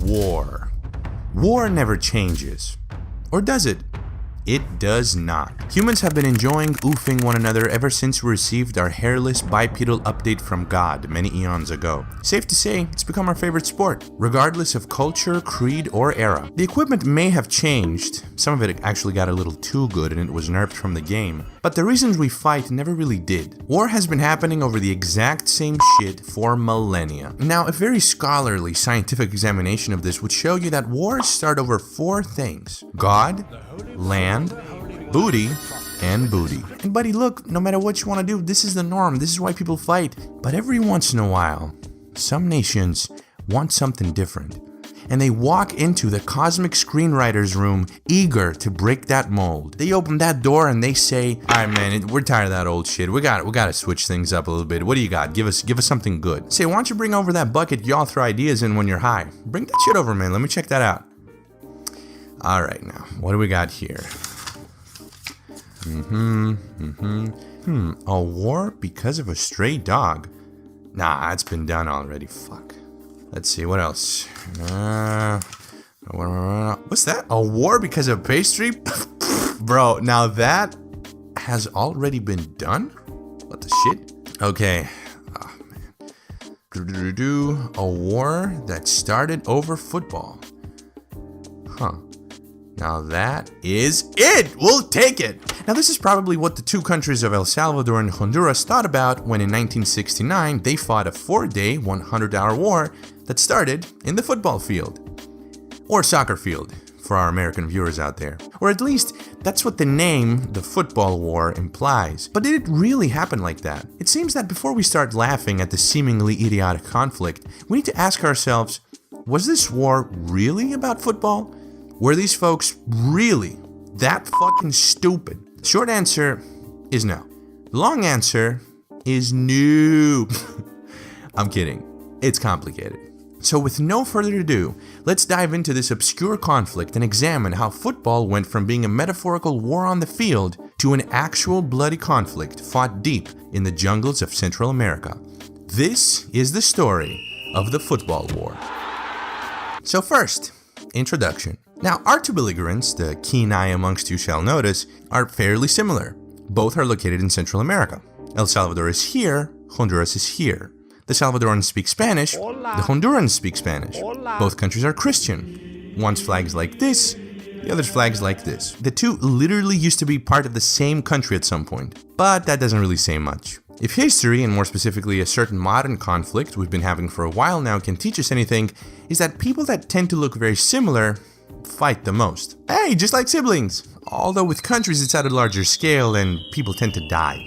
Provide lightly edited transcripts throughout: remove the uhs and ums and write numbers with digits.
War. War never changes. Or does it? It does not. Humans have been enjoying oofing one another ever since we received our hairless bipedal update from God many eons ago. Safe to say, it's become our favorite sport, regardless of culture, creed, or era. The equipment may have changed, some of it actually got a little too good and it was nerfed from the game, but the reasons we fight never really did. War has been happening over the exact same shit for millennia. Now, a very scholarly scientific examination of this would show you that wars start over four things: God, land, booty, and booty. And buddy, look, no matter what you want to do, this is the norm. This is why people fight. But every once in a while, some nations want something different. And they walk into the cosmic screenwriter's room eager to break that mold. They open that door and they say, "Alright man, we're tired of that old shit. We gotta switch things up a little bit. What do you got? Give us something good." Say, "Why don't you bring over that bucket y'all throw ideas in when you're high? Bring that shit over, man. Let me check that out." Alright now, what do we got here? A war because of a stray dog? Nah, it's been done already, fuck. Let's see, what else? What's that? A war because of pastry? Bro, now that has already been done? What the shit? Okay. Oh, man. A war that started over football. Huh. Now that is it! We'll take it! Now this is probably what the two countries of El Salvador and Honduras thought about when in 1969 they fought a 4-day, 100-hour war that started in the football field. Or soccer field, for our American viewers out there. Or at least, that's what the name, the football war, implies. But did it really happen like that? It seems that before we start laughing at the seemingly idiotic conflict, we need to ask ourselves, was this war really about football? Were these folks really that fucking stupid? The short answer is no. The long answer is no. I'm kidding. It's complicated. So with no further ado, let's dive into this obscure conflict and examine how football went from being a metaphorical war on the field to an actual bloody conflict fought deep in the jungles of Central America. This is the story of the football war. So first, introduction. Now, our two belligerents, the keen eye amongst you shall notice, are fairly similar. Both are located in Central America. El Salvador is here, Honduras is here. The Salvadorans speak Spanish, the Hondurans speak Spanish. Both countries are Christian. One's flag's like this, the other's flag's like this. The two literally used to be part of the same country at some point, but that doesn't really say much. If history, and more specifically a certain modern conflict we've been having for a while now, can teach us anything, is that people that tend to look very similar fight the most. Hey, just like siblings! Although with countries it's at a larger scale and people tend to die.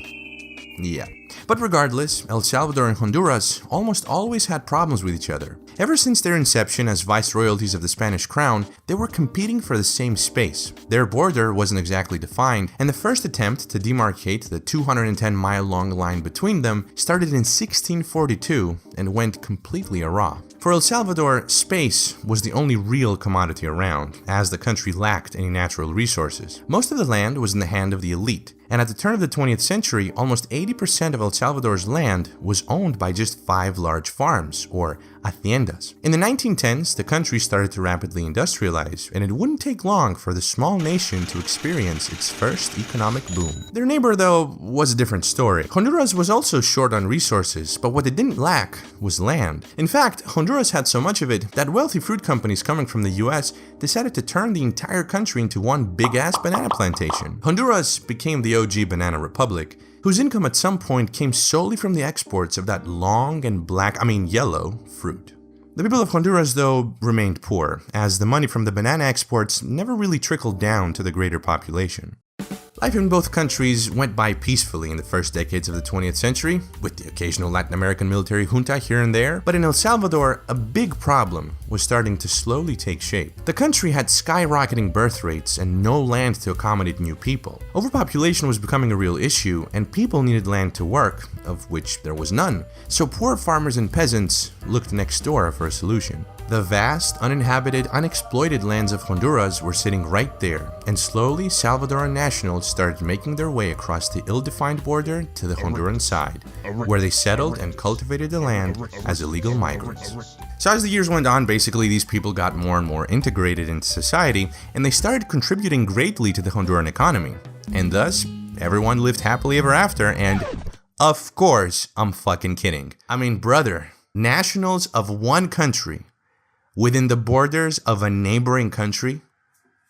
Yeah. But regardless, El Salvador and Honduras almost always had problems with each other. Ever since their inception as viceroyalties of the Spanish crown, they were competing for the same space. Their border wasn't exactly defined, and the first attempt to demarcate the 210-mile-long line between them started in 1642 and went completely awry. For El Salvador, space was the only real commodity around, as the country lacked any natural resources. Most of the land was in the hand of the elite, and at the turn of the 20th century, almost 80% of El Salvador's land was owned by just 5 large farms, or haciendas. In the 1910s, the country started to rapidly industrialize, and it wouldn't take long for the small nation to experience its first economic boom. Their neighbor, though, was a different story. Honduras was also short on resources, but what it didn't lack was land. In fact, Honduras had so much of it that wealthy fruit companies coming from the US decided to turn the entire country into one big-ass banana plantation. Honduras became the OG banana republic, whose income at some point came solely from the exports of that long and yellow fruit. The people of Honduras, though, remained poor, as the money from the banana exports never really trickled down to the greater population. Life in both countries went by peacefully in the first decades of the 20th century, with the occasional Latin American military junta here and there, but in El Salvador, a big problem was starting to slowly take shape. The country had skyrocketing birth rates and no land to accommodate new people. Overpopulation was becoming a real issue, and people needed land to work, of which there was none, so poor farmers and peasants looked next door for a solution. The vast, uninhabited, unexploited lands of Honduras were sitting right there, and slowly Salvadoran nationals started making their way across the ill-defined border to the Honduran side, where they settled and cultivated the land as illegal migrants. So as the years went on, basically these people got more and more integrated into society, and they started contributing greatly to the Honduran economy. And thus, everyone lived happily ever after, and of course, I'm fucking kidding. I mean, brother, nationals of one country within the borders of a neighboring country?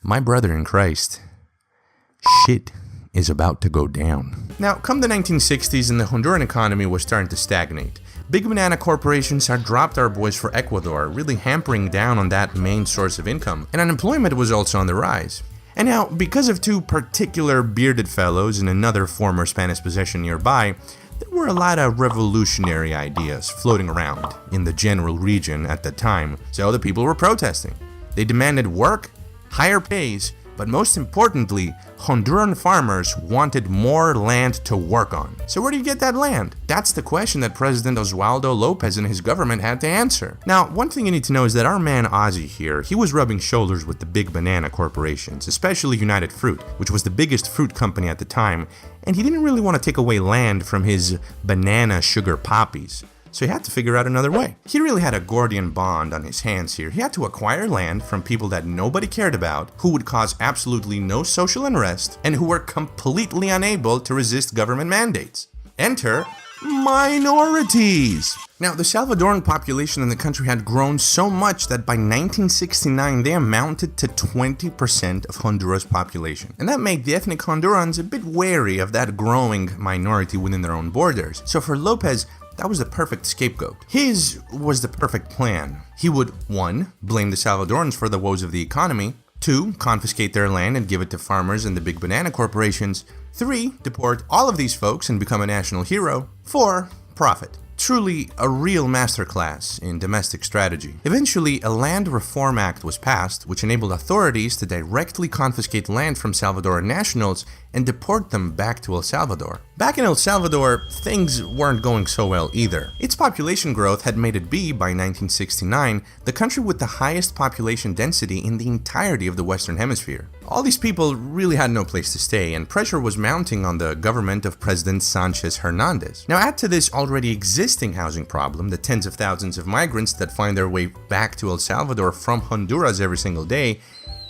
My brother in Christ, shit is about to go down. Now, come the 1960s and the Honduran economy was starting to stagnate. Big banana corporations had dropped our boys for Ecuador, really hampering down on that main source of income, and unemployment was also on the rise. And now, because of two particular bearded fellows in another former Spanish possession nearby, there were a lot of revolutionary ideas floating around in the general region at the time, so the people were protesting. They demanded work, higher pays, but most importantly, Honduran farmers wanted more land to work on. So where do you get that land? That's the question that President Oswaldo Lopez and his government had to answer. Now, one thing you need to know is that our man Ozzy here, he was rubbing shoulders with the big banana corporations, especially United Fruit, which was the biggest fruit company at the time, and he didn't really want to take away land from his banana sugar poppies. So he had to figure out another way. He really had a Gordian bond on his hands here. He had to acquire land from people that nobody cared about, who would cause absolutely no social unrest, and who were completely unable to resist government mandates. Enter minorities. Now, the Salvadoran population in the country had grown so much that by 1969 they amounted to 20% of Honduras' population. And that made the ethnic Hondurans a bit wary of that growing minority within their own borders. So for Lopez, that was the perfect scapegoat. His was the perfect plan. He would 1. Blame the Salvadorans for the woes of the economy, 2. Confiscate their land and give it to farmers and the big banana corporations, 3. Deport all of these folks and become a national hero, 4. Profit. Truly a real masterclass in domestic strategy. Eventually, a Land Reform Act was passed, which enabled authorities to directly confiscate land from Salvadoran nationals and deport them back to El Salvador. Back in El Salvador, things weren't going so well either. Its population growth had made it be, by 1969, the country with the highest population density in the entirety of the Western Hemisphere. All these people really had no place to stay, and pressure was mounting on the government of President Sanchez Hernandez. Now add to this already existing housing problem the tens of thousands of migrants that find their way back to El Salvador from Honduras every single day,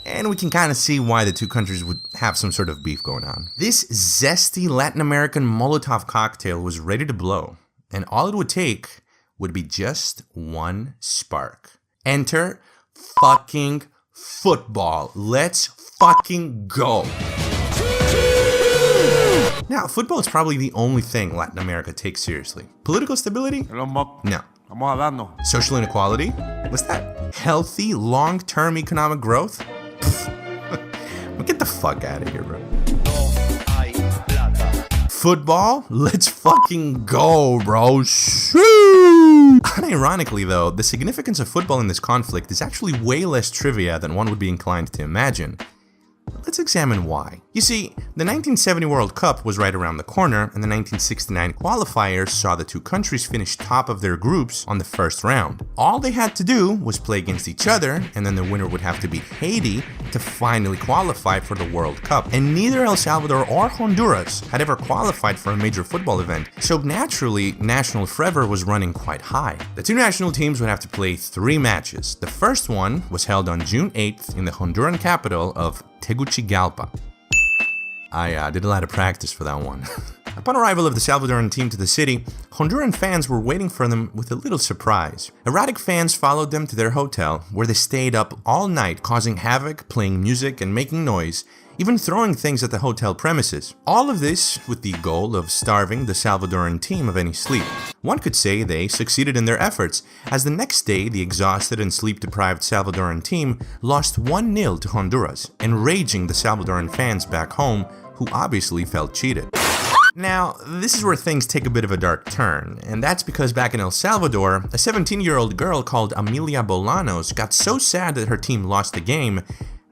and we can kind of see why the two countries would have some sort of beef going on. This zesty Latin American Molotov cocktail was ready to blow, and all it would take would be just one spark. Enter fucking football. Let's fucking go. Now, football is probably the only thing Latin America takes seriously. Political stability? No. Social inequality? What's that? Healthy, long-term economic growth? Get the fuck out of here, bro. Football? Let's fucking go, bro. Shoo! Unironically, though, the significance of football in this conflict is actually way less trivia than one would be inclined to imagine. Let's examine why. You see, the 1970 World Cup was right around the corner, and the 1969 qualifiers saw the two countries finish top of their groups on the first round. All they had to do was play against each other, and then the winner would have to beat Haiti to finally qualify for the World Cup. And neither El Salvador or Honduras had ever qualified for a major football event, so naturally, national fervor was running quite high. The two national teams would have to play 3 matches. The first one was held on June 8th in the Honduran capital of Tegucigalpa. I did a lot of practice for that one. Upon arrival of the Salvadoran team to the city, Honduran fans were waiting for them with a little surprise. Erratic fans followed them to their hotel, where they stayed up all night causing havoc, playing music and making noise, even throwing things at the hotel premises. All of this with the goal of starving the Salvadoran team of any sleep. One could say they succeeded in their efforts, as the next day the exhausted and sleep-deprived Salvadoran team lost 1-0 to Honduras, enraging the Salvadoran fans back home, who obviously felt cheated. Now, this is where things take a bit of a dark turn, and that's because back in El Salvador, a 17-year-old girl called Amelia Bolanos got so sad that her team lost the game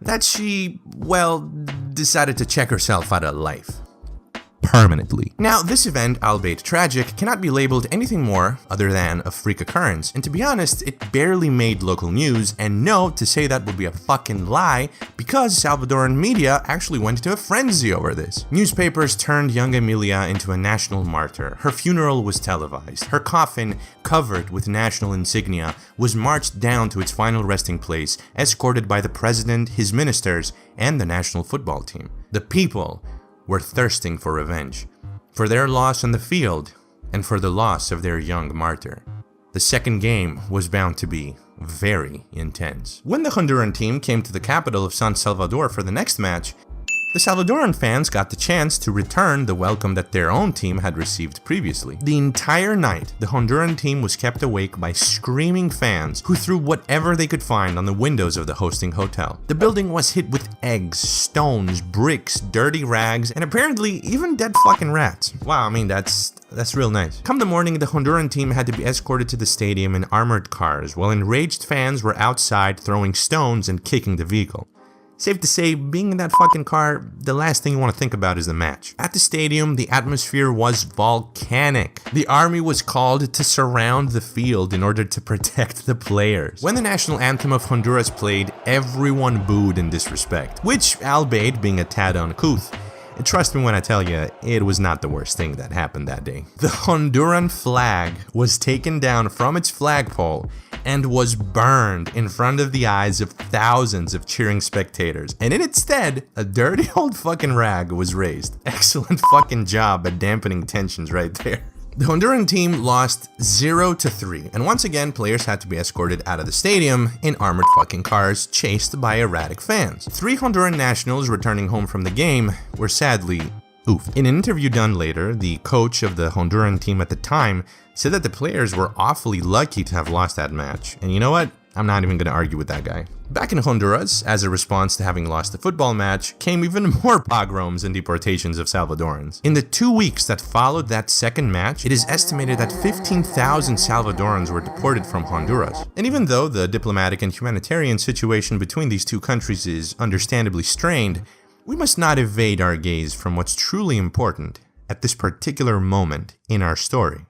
that she, well, decided to check herself out of life. permanently. Now, this event, albeit tragic, cannot be labeled anything more other than a freak occurrence, and to be honest, it barely made local news, and no, to say that would be a fucking lie, because Salvadoran media actually went into a frenzy over this. Newspapers turned young Emilia into a national martyr. Her funeral was televised. Her coffin, covered with national insignia, was marched down to its final resting place, escorted by the president, his ministers, and the national football team. The people were thirsting for revenge, for their loss on the field, and for the loss of their young martyr. The second game was bound to be very intense. When the Honduran team came to the capital of San Salvador for the next match, the Salvadoran fans got the chance to return the welcome that their own team had received previously. The entire night, the Honduran team was kept awake by screaming fans who threw whatever they could find on the windows of the hosting hotel. The building was hit with eggs, stones, bricks, dirty rags, and apparently even dead fucking rats. Wow, I mean, that's real nice. Come the morning, the Honduran team had to be escorted to the stadium in armored cars, while enraged fans were outside throwing stones and kicking the vehicle. Safe to say, being in that fucking car, the last thing you want to think about is the match. At the stadium, the atmosphere was volcanic. The army was called to surround the field in order to protect the players. When the national anthem of Honduras played, everyone booed in disrespect, which, albeit being a tad uncouth, trust me when I tell you, it was not the worst thing that happened that day. The Honduran flag was taken down from its flagpole and was burned in front of the eyes of thousands of cheering spectators. And in its stead, a dirty old fucking rag was raised. Excellent fucking job at dampening tensions right there. The Honduran team lost 0-3, and once again, players had to be escorted out of the stadium in armored fucking cars, chased by erratic fans. 3 Honduran nationals returning home from the game were sadly oofed. In an interview done later, the coach of the Honduran team at the time said that the players were awfully lucky to have lost that match, and you know what? I'm not even going to argue with that guy. Back in Honduras, as a response to having lost the football match, came even more pogroms and deportations of Salvadorans. In the 2 weeks that followed that second match, it is estimated that 15,000 Salvadorans were deported from Honduras. And even though the diplomatic and humanitarian situation between these two countries is understandably strained, we must not evade our gaze from what's truly important at this particular moment in our story.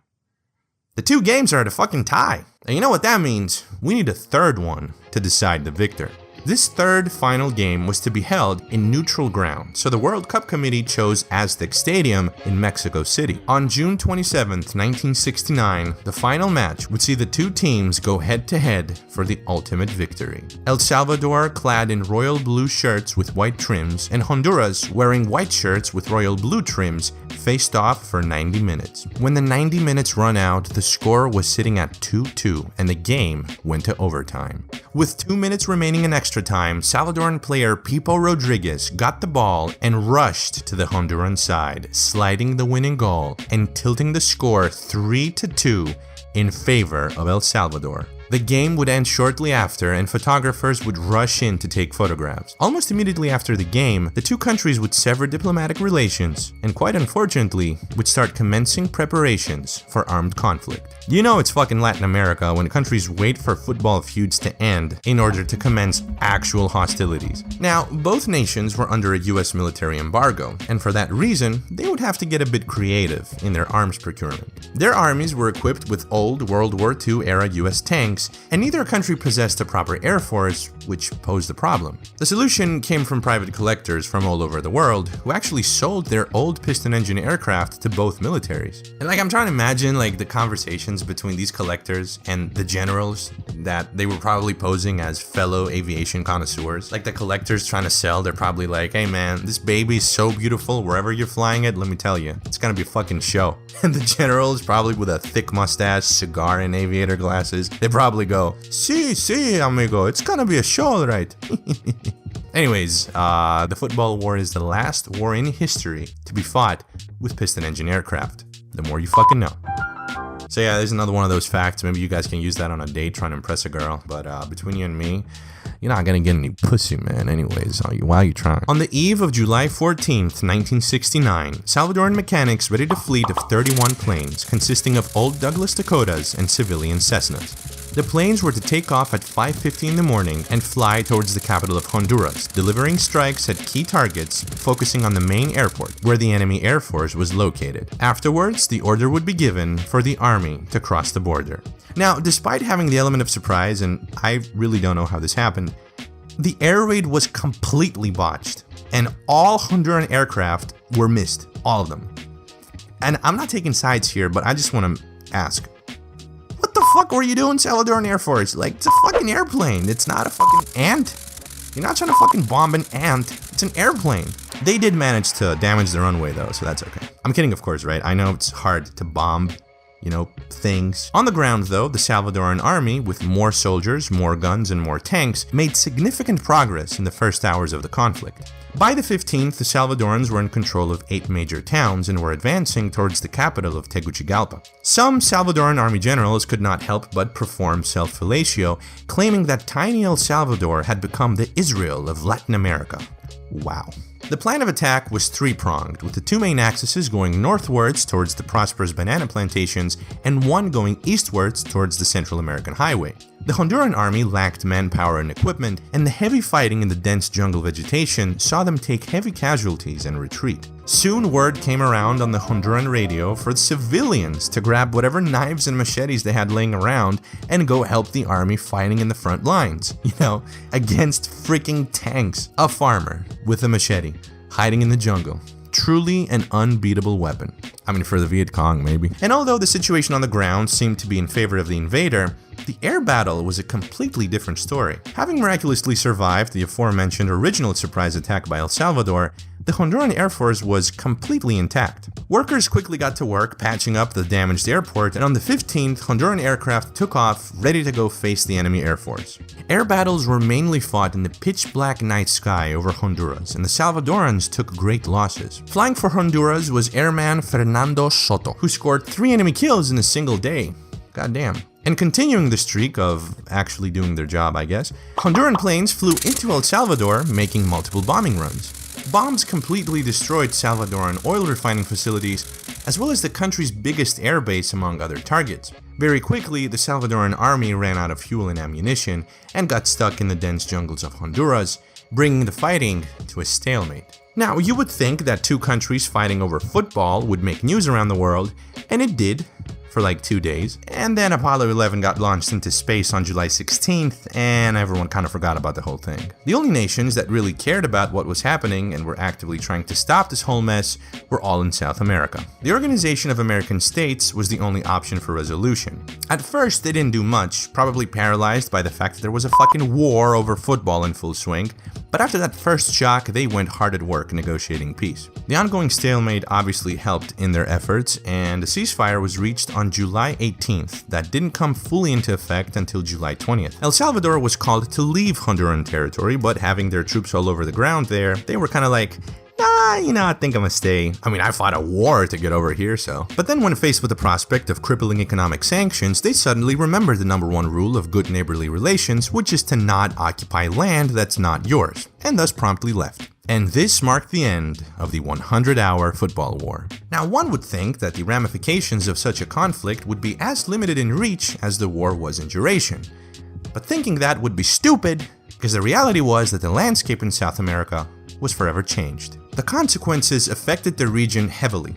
The 2 games are at a fucking tie. And you know what that means? We need a third one to decide the victor. This third final game was to be held in neutral ground, so the World Cup Committee chose Aztec Stadium in Mexico City. On June 27, 1969, the final match would see the 2 teams go head-to-head for the ultimate victory. El Salvador, clad in royal blue shirts with white trims, and Honduras, wearing white shirts with royal blue trims, faced off for 90 minutes. When the 90 minutes run out, the score was sitting at 2-2, and the game went to overtime. With 2 minutes remaining in extra time, Salvadoran player Pipo Rodriguez got the ball and rushed to the Honduran side, sliding the winning goal and tilting the score 3-2 in favor of El Salvador. The game would end shortly after, and photographers would rush in to take photographs. Almost immediately after the game, the 2 countries would sever diplomatic relations, and quite unfortunately, would start commencing preparations for armed conflict. You know it's fucking Latin America when countries wait for football feuds to end in order to commence actual hostilities. Now, both nations were under a US military embargo, and for that reason, they would have to get a bit creative in their arms procurement. Their armies were equipped with old World War II era US tanks, and neither country possessed a proper air force, which posed a problem. The solution came from private collectors from all over the world, who actually sold their old piston engine aircraft to both militaries. And I'm trying to imagine the conversations between these collectors and the generals that they were probably posing as fellow aviation connoisseurs. The collectors trying to sell, they're probably like, hey man, this baby's so beautiful, wherever you're flying it, let me tell you, it's gonna be a fucking show. And the generals, probably with a thick mustache, cigar, and aviator glasses, they probably go, sí, amigo, it's gonna be a show, right? Anyways, the football war is the last war in history to be fought with piston engine aircraft. The more you fucking know. So yeah, there's another one of those facts. Maybe you guys can use that on a date trying to impress a girl. But between you and me, you're not gonna get any pussy, man. Anyways, why are you trying? On the eve of July 14th, 1969, Salvadoran mechanics readied a fleet of 31 planes consisting of old Douglas Dakotas and civilian Cessnas. The planes were to take off at 5:50 in the morning and fly towards the capital of Honduras, delivering strikes at key targets, focusing on the main airport, where the enemy air force was located. Afterwards, the order would be given for the army to cross the border. Now, despite having the element of surprise, and I really don't know how this happened, the air raid was completely botched, and all Honduran aircraft were missed, all of them. And I'm not taking sides here, but I just want to ask, what the fuck were you doing, Salvadoran Air Force? Like, it's a fucking airplane. It's not a fucking ant. You're not trying to fucking bomb an ant. It's an airplane. They did manage to damage the runway though, so that's okay. I'm kidding, of course, right? I know it's hard to bomb, things. On the ground though, the Salvadoran army, with more soldiers, more guns, and more tanks, made significant progress in the first hours of the conflict. By the 15th, the Salvadorans were in control of 8 major towns and were advancing towards the capital of Tegucigalpa. Some Salvadoran army generals could not help but perform self-fellatio, claiming that tiny El Salvador had become the Israel of Latin America. Wow. The plan of attack was three-pronged, with the 2 main axes going northwards towards the prosperous banana plantations and one going eastwards towards the Central American highway. The Honduran army lacked manpower and equipment, and the heavy fighting in the dense jungle vegetation saw them take heavy casualties and retreat. Soon word came around on the Honduran radio for the civilians to grab whatever knives and machetes they had laying around and go help the army fighting in the front lines, against freaking tanks. A farmer with a machete, hiding in the jungle. Truly an unbeatable weapon. I mean, for the Viet Cong, maybe. And although the situation on the ground seemed to be in favor of the invader, the air battle was a completely different story. Having miraculously survived the aforementioned original surprise attack by El Salvador, the Honduran Air Force was completely intact. Workers quickly got to work patching up the damaged airport, and on the 15th, Honduran aircraft took off, ready to go face the enemy Air Force. Air battles were mainly fought in the pitch-black night sky over Honduras, and the Salvadorans took great losses. Flying for Honduras was Airman Fernando Soto, who scored 3 enemy kills in a single day. Goddamn. And continuing the streak of actually doing their job, I guess, Honduran planes flew into El Salvador, making multiple bombing runs. Bombs completely destroyed Salvadoran oil refining facilities, as well as the country's biggest airbase among other targets. Very quickly, the Salvadoran army ran out of fuel and ammunition and got stuck in the dense jungles of Honduras, bringing the fighting to a stalemate. Now, you would think that 2 countries fighting over football would make news around the world, and it did, for like 2 days, and then Apollo 11 got launched into space on July 16th, and everyone kind of forgot about the whole thing. The only nations that really cared about what was happening and were actively trying to stop this whole mess were all in South America. The Organization of American States was the only option for resolution. At first, they didn't do much, probably paralyzed by the fact that there was a fucking war over football in full swing, but after that first shock, they went hard at work negotiating peace. The ongoing stalemate obviously helped in their efforts, and a ceasefire was reached on July 18th that didn't come fully into effect until July 20th. El Salvador was called to leave Honduran territory, but having their troops all over the ground there, they were kind of like, I think I'm gonna stay. I mean, I fought a war to get over here, so. But then when faced with the prospect of crippling economic sanctions, they suddenly remembered the #1 rule of good neighborly relations, which is to not occupy land that's not yours, and thus promptly left. And this marked the end of the 100-hour football war. Now, one would think that the ramifications of such a conflict would be as limited in reach as the war was in duration. But thinking that would be stupid, because the reality was that the landscape in South America was forever changed. The consequences affected the region heavily.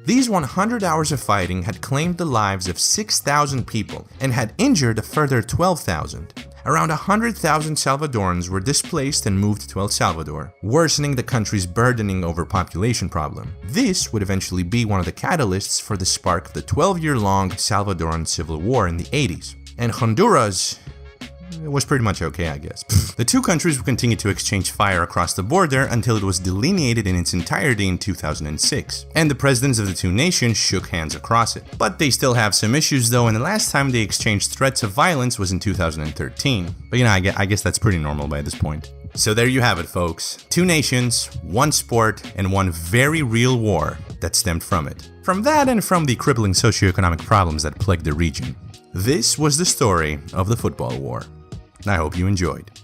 These 100 hours of fighting had claimed the lives of 6,000 people and had injured a further 12,000. Around 100,000 Salvadorans were displaced and moved to El Salvador, worsening the country's burdening overpopulation problem. This would eventually be one of the catalysts for the spark of the 12-year-long Salvadoran Civil War in the 80s. And Honduras, it was pretty much okay, I guess. The 2 countries would continue to exchange fire across the border until it was delineated in its entirety in 2006, and the presidents of the 2 nations shook hands across it. But they still have some issues though, and the last time they exchanged threats of violence was in 2013. But I guess that's pretty normal by this point. So there you have it, folks. 2 nations, 1 sport, and 1 very real war that stemmed from it. From that and from the crippling socioeconomic problems that plagued the region. This was the story of the football war. I hope you enjoyed.